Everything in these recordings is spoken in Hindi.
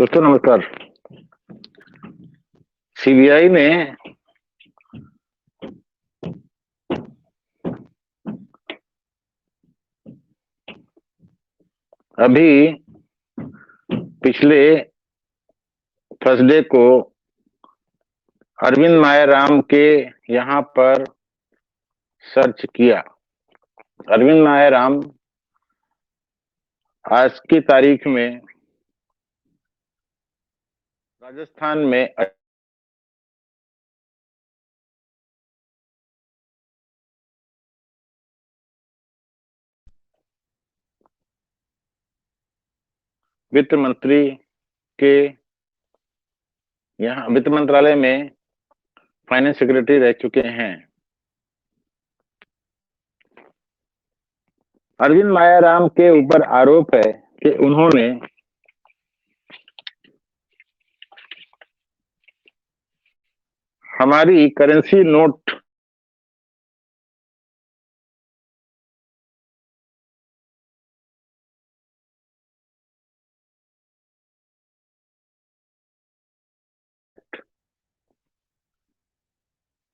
दोस्तों नमस्कार। सीबीआई ने अभी पिछले थर्सडे को अरविंद मायाराम के यहाँ पर सर्च किया। अरविंद मायाराम आज की तारीख में राजस्थान में वित्त मंत्री के यहाँ वित्त मंत्रालय में फाइनेंस सेक्रेटरी रह चुके हैं। अरविंद मायाराम के ऊपर आरोप है कि उन्होंने हमारी currency note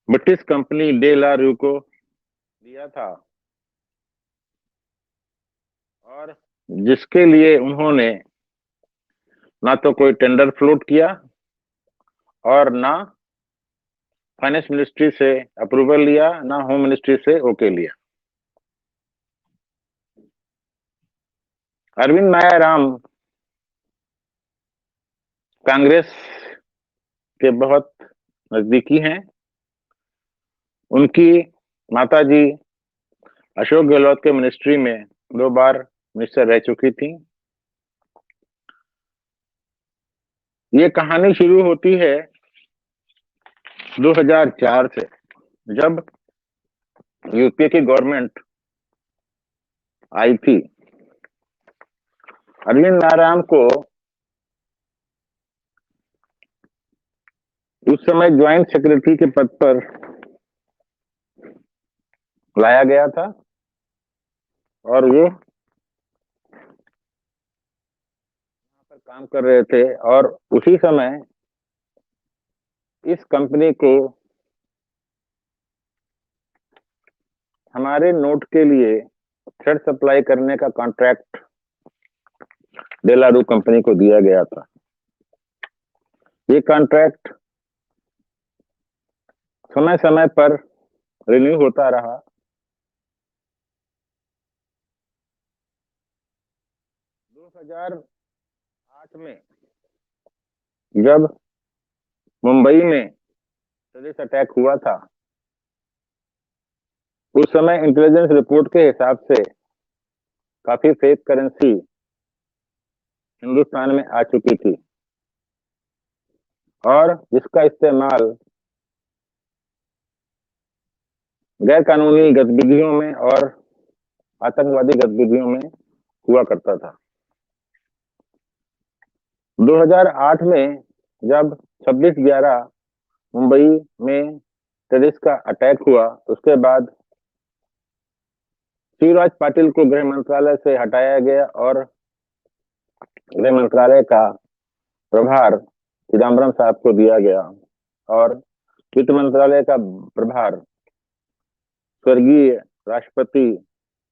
British company De La Rue को दिया था और जिसके लिए उन्होंने ना तो कोई टेंडर फ्लोट किया और ना फाइनेंस मिनिस्ट्री से अप्रूवल लिया, ना होम मिनिस्ट्री से ओके लिया। अरविंद मायाराम कांग्रेस के बहुत नजदीकी हैं। उनकी माताजी अशोक गहलोत के मिनिस्ट्री में 2 बार मिनिस्टर रह चुकी थी। ये कहानी शुरू होती है 2004 से, जब यूपीए की गवर्नमेंट आई थी। अरविंद मायाराम को उस समय ज्वाइंट सेक्रेटरी के पद पर लाया गया था और वो यहाँ पर काम कर रहे थे और उसी समय इस कंपनी को हमारे नोट के लिए थ्रेड सप्लाई करने का कॉन्ट्रैक्ट डेलारू कंपनी को दिया गया था। ये कॉन्ट्रैक्ट समय समय पर रिन्यू होता रहा। 2008 में जब मुंबई में टेररिस्ट अटैक हुआ था, उस समय इंटेलिजेंस रिपोर्ट के हिसाब से काफी फेक करेंसी हिंदुस्तान में आ चुकी थी और जिसका इस्तेमाल गैर कानूनी गतिविधियों में और आतंकवादी गतिविधियों में हुआ करता था। 2008 में जब 26/11 मुंबई में टेररिस्ट का अटैक हुआ, उसके बाद शिवराज पाटिल को गृह मंत्रालय से हटाया गया और गृह मंत्रालय का प्रभार चिदम्बरम साहब को दिया गया और वित्त मंत्रालय का प्रभार स्वर्गीय राष्ट्रपति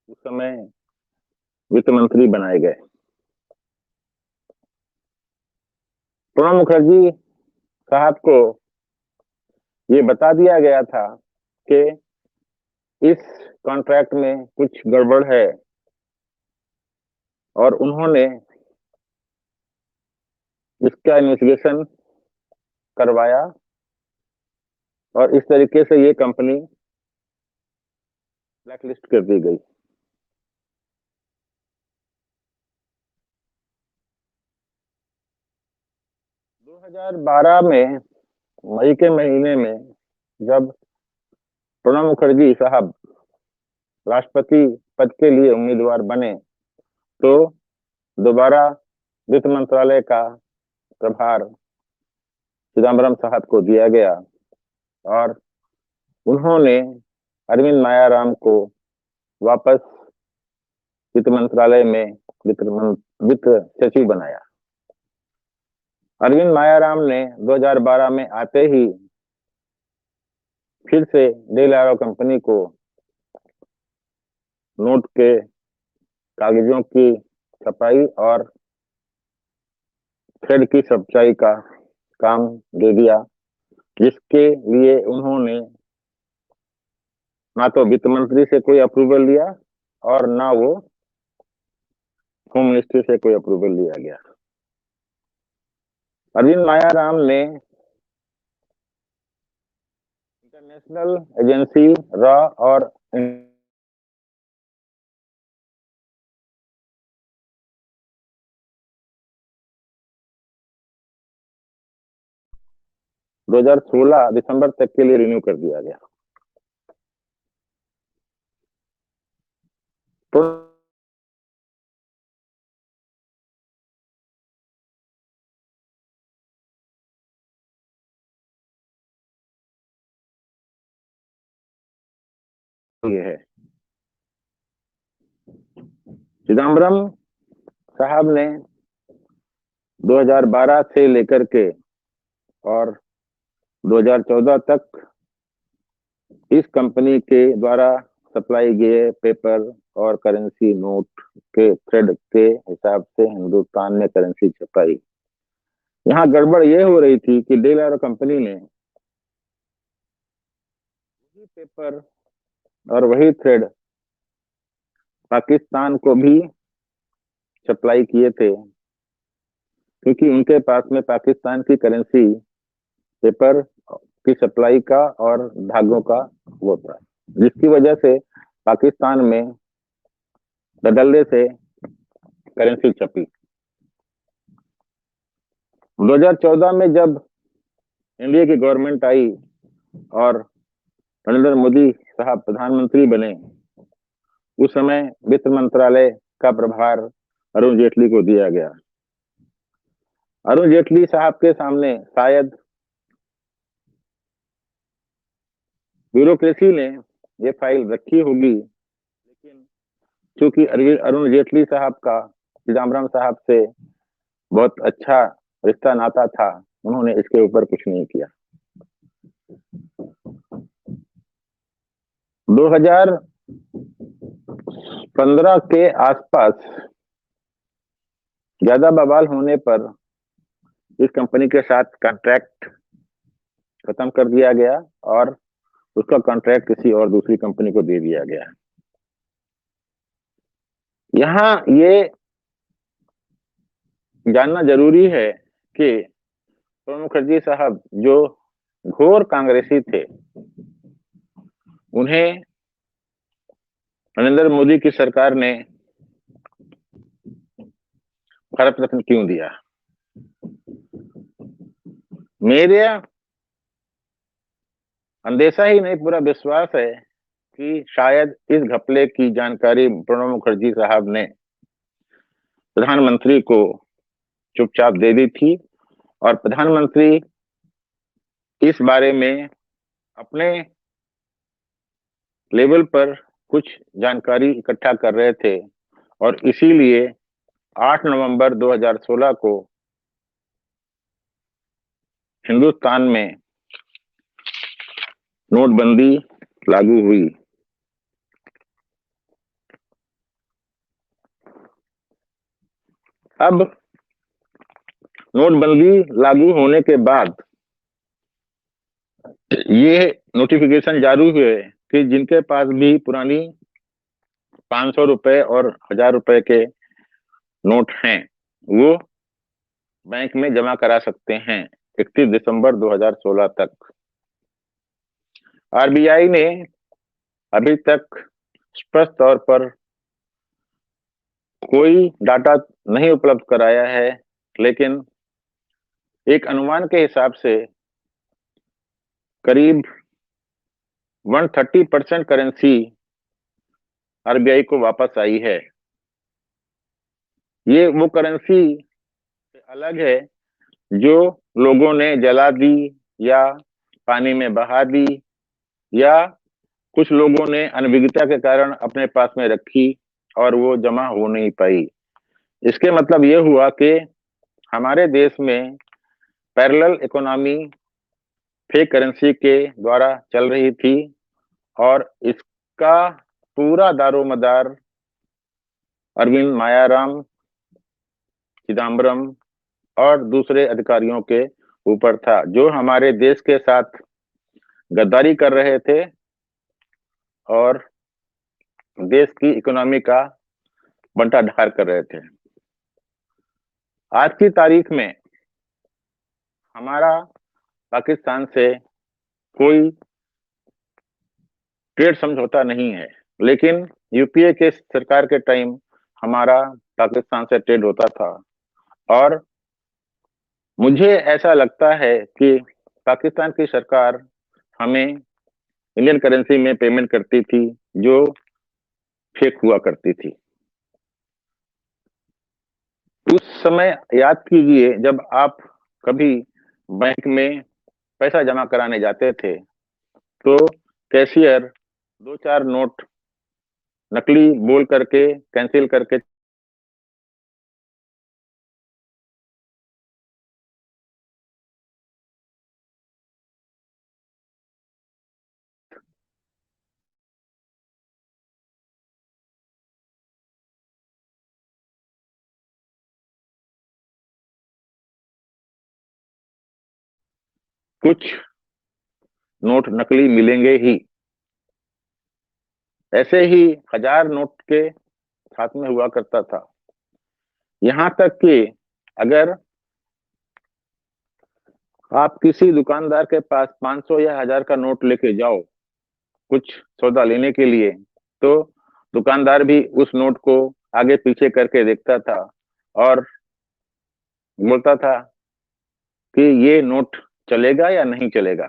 उस समय वित्त मंत्री बनाए गए। प्रणब मुखर्जी साहब को ये बता दिया गया था कि इस कॉन्ट्रैक्ट में कुछ गड़बड़ है और उन्होंने इसका इन्वेस्टिगेशन करवाया और इस तरीके से ये कंपनी ब्लैकलिस्ट कर दी गई। 2012 में मई के महीने में जब प्रणब मुखर्जी साहब राष्ट्रपति पद के लिए उम्मीदवार बने, तो दोबारा वित्त मंत्रालय का प्रभार चिदम्बरम साहब को दिया गया और उन्होंने अरविंद मायाराम को वापस वित्त मंत्रालय में वित्त सचिव बनाया। अरविंद मायाराम ने 2012 में आते ही फिर से डे लारो कंपनी को नोट के कागजों की छपाई और थ्रेड की छपाई का काम दे दिया, जिसके लिए उन्होंने ना तो वित्त मंत्री से कोई अप्रूवल लिया और ना वो होम मिनिस्ट्री से कोई अप्रूवल लिया गया। अरविंद मायाराम ने इंटरनेशनल एजेंसी रॉ और 2016 दिसंबर तक के लिए रिन्यू कर दिया गया। तो ये है, चिदम्बरम साहब ने 2012 से लेकर के और 2014 तक इस कंपनी के द्वारा सप्लाई किए पेपर और करेंसी नोट के थ्रेड के हिसाब से हिंदुस्तान में करेंसी छपाई। यहाँ गड़बड़ ये हो रही थी कि डे लारो कंपनी ने वही पेपर और वही थ्रेड पाकिस्तान को भी सप्लाई किए थे, क्योंकि उनके पास में पाकिस्तान की करेंसी पेपर की सप्लाई का और धागों का वो था, जिसकी वजह से पाकिस्तान में धड़ल्ले से करेंसी छपी। 2014 में जब इंडिया की गवर्नमेंट आई और नरेंद्र मोदी साहब प्रधानमंत्री बने, उस समय वित्त मंत्रालय का प्रभार अरुण जेटली को दिया गया। अरुण जेटली साहब के सामने शायद ब्यूरोक्रेसी ने ये फाइल रखी होगी, लेकिन चूंकि अरुण जेटली साहब का चिदम्बरम साहब से बहुत अच्छा रिश्ता नाता था, उन्होंने इसके ऊपर कुछ नहीं किया। 2015 के आसपास ज्यादा बवाल होने पर इस कंपनी के साथ कॉन्ट्रैक्ट खत्म कर दिया गया और उसका कॉन्ट्रैक्ट किसी और दूसरी कंपनी को दे दिया गया। यहाँ ये जानना जरूरी है कि प्रणब मुखर्जी साहब जो घोर कांग्रेसी थे, उन्हें नरेंद्र मोदी की सरकार ने भारत रत्न क्यों दिया? मेरे अंदेशा ही नहीं, पूरा विश्वास है कि शायद इस घपले की जानकारी प्रणब मुखर्जी साहब ने प्रधानमंत्री को चुपचाप दे दी थी और प्रधानमंत्री इस बारे में अपने लेवल पर कुछ जानकारी इकट्ठा कर रहे थे और इसीलिए 8 नवंबर 2016 को हिंदुस्तान में नोटबंदी लागू हुई। अब नोटबंदी लागू होने के बाद ये नोटिफिकेशन जारी हुए कि जिनके पास भी पुरानी 500 रुपए और 1000 रुपए के नोट हैं, वो बैंक में जमा करा सकते हैं 31 दिसंबर 2016 तक। आरबीआई ने अभी तक स्पष्ट तौर पर कोई डाटा नहीं उपलब्ध कराया है, लेकिन एक अनुमान के हिसाब से करीब 130% करेंसी आरबीआई को वापस आई है। ये वो करेंसी अलग है जो लोगों ने जला दी या पानी में बहा दी या कुछ लोगों ने अनभिज्ञता के कारण अपने पास में रखी और वो जमा हो नहीं पाई। इसके मतलब ये हुआ कि हमारे देश में पैरेलल इकोनॉमी फेक करेंसी के द्वारा चल रही थी और इसका पूरा दारोमदार अरविंद मायाराम, चिदम्बरम और दूसरे अधिकारियों के ऊपर था, जो हमारे देश के साथ गद्दारी कर रहे थे और देश की इकोनॉमी का बंटाढार कर रहे थे। आज की तारीख में हमारा पाकिस्तान से कोई ट्रेड समझौता नहीं है, लेकिन यूपीए के सरकार के टाइम हमारा पाकिस्तान से ट्रेड होता था और मुझे ऐसा लगता है कि पाकिस्तान की सरकार हमें इंडियन करेंसी में पेमेंट करती थी, जो फेक हुआ करती थी। उस समय याद कीजिए, जब आप कभी बैंक में पैसा जमा कराने जाते थे तो कैशियर 2-4 नोट नकली बोल करके कैंसिल करके कुछ नोट नकली मिलेंगे ही। ऐसे ही 1000 नोट के साथ में हुआ करता था। यहाँ तक कि अगर आप किसी दुकानदार के पास 500 या 1000 का नोट लेके जाओ कुछ सौदा लेने के लिए, तो दुकानदार भी उस नोट को आगे पीछे करके देखता था और बोलता था कि ये नोट चलेगा या नहीं चलेगा।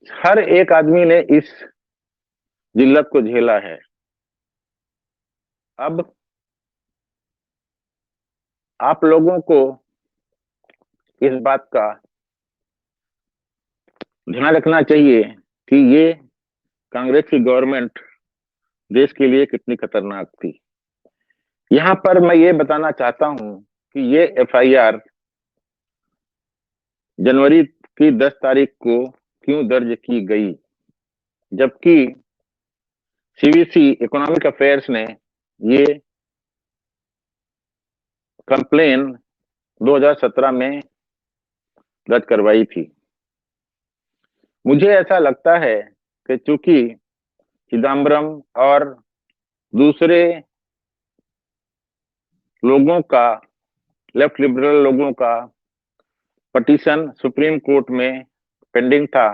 हर एक आदमी ने इस जिल्लत को झेला है। अब आप लोगों को इस बात का ध्यान रखना चाहिए कि ये कांग्रेस की गवर्नमेंट देश के लिए कितनी खतरनाक थी। यहाँ पर मैं ये बताना चाहता हूँ कि ये एफआईआर जनवरी की 10 तारीख को क्यों दर्ज की गई, जबकि सीवीसी इकोनॉमिक अफेयर्स ने ये कंप्लेन 2017 में दर्ज करवाई थी। मुझे ऐसा लगता है कि चूंकि चिदम्बरम और दूसरे लोगों का, लेफ्ट लिबरल लोगों का पटिशन सुप्रीम कोर्ट में पेंडिंग था,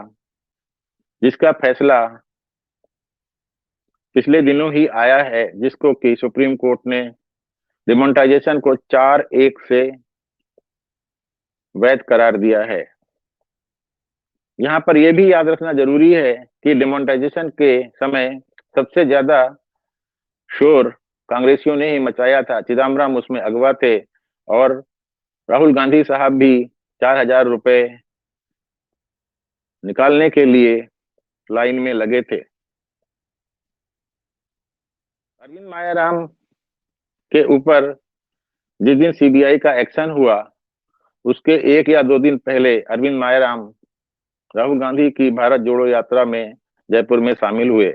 जिसका फैसला पिछले दिनों ही आया है, जिसको कि सुप्रीम कोर्ट ने डिमोनेटाइजेशन को 4-1 से वैध करार दिया है। यहाँ पर यह भी याद रखना जरूरी है कि डिमोनेटाइजेशन के समय सबसे ज्यादा शोर कांग्रेसियों ने ही मचाया था। चिदम्बरम उसमें अगवा थे और राहुल गांधी साहब भी 4000 रुपए निकालने के लिए लाइन में लगे थे। अरविंद मायाराम के ऊपर जिस दिन सीबीआई का एक्शन हुआ, उसके 1 या 2 दिन पहले अरविंद मायाराम राहुल गांधी की भारत जोड़ो यात्रा में जयपुर में शामिल हुए।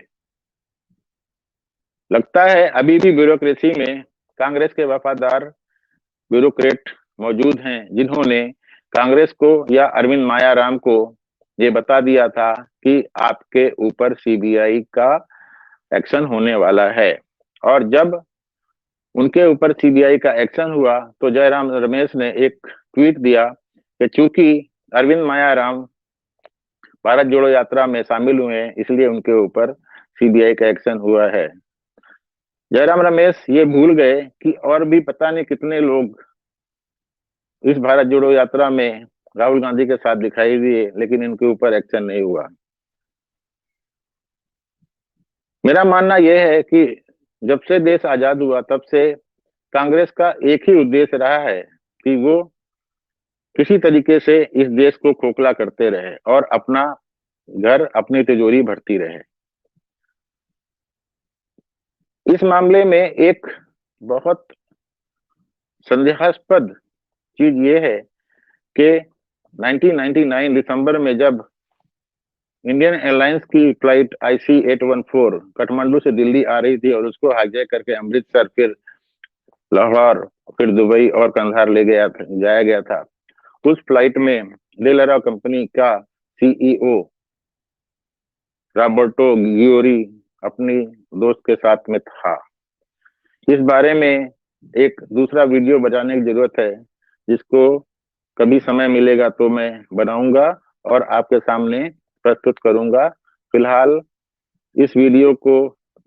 लगता है अभी भी ब्यूरोक्रेसी में कांग्रेस के वफादार ब्यूरोक्रेट मौजूद हैं, जिन्होंने कांग्रेस को या अरविंद मायाराम को ये बता दिया था कि आपके ऊपर सीबीआई का एक्शन होने वाला है। और जब उनके ऊपर सीबीआई का एक्शन हुआ तो जयराम रमेश ने एक ट्वीट दिया कि चूंकि अरविंद मायाराम भारत जोड़ो यात्रा में शामिल हुए हैं, इसलिए उनके ऊपर सीबीआई का एक्शन हुआ है। जयराम रमेश ये भूल गए कि और भी पता नहीं कितने लोग इस भारत जोड़ो यात्रा में राहुल गांधी के साथ दिखाई दिए, लेकिन इनके ऊपर एक्शन नहीं हुआ। मेरा मानना यह है कि जब से देश आजाद हुआ तब से कांग्रेस का एक ही उद्देश्य रहा है कि वो किसी तरीके से इस देश को खोखला करते रहे और अपना घर, अपनी तिजोरी भरती रहे। इस मामले में एक बहुत संदेहास्पद चीज ये है कि 1999 दिसंबर में जब इंडियन एयरलाइंस की फ्लाइट IC 814 काठमांडू से दिल्ली आ रही थी और उसको हाईजैक करके अमृतसर, फिर लाहौर, फिर दुबई और कंधार जाया गया था। उस फ्लाइट में डेलरा कंपनी का CEO रॉबर्टो गियोरी अपनी दोस्त के साथ में था। इस बारे में एक दूसरा वीडियो बनाने की जरूरत है, जिसको कभी समय मिलेगा तो मैं बनाऊंगा और आपके सामने प्रस्तुत करूंगा। फिलहाल इस वीडियो को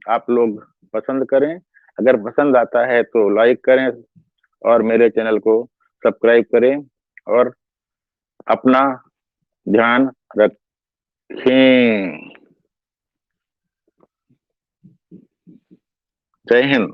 आप लोग पसंद करें, अगर पसंद आता है तो लाइक करें और मेरे चैनल को सब्सक्राइब करें और अपना ध्यान रखें। जय हिंद।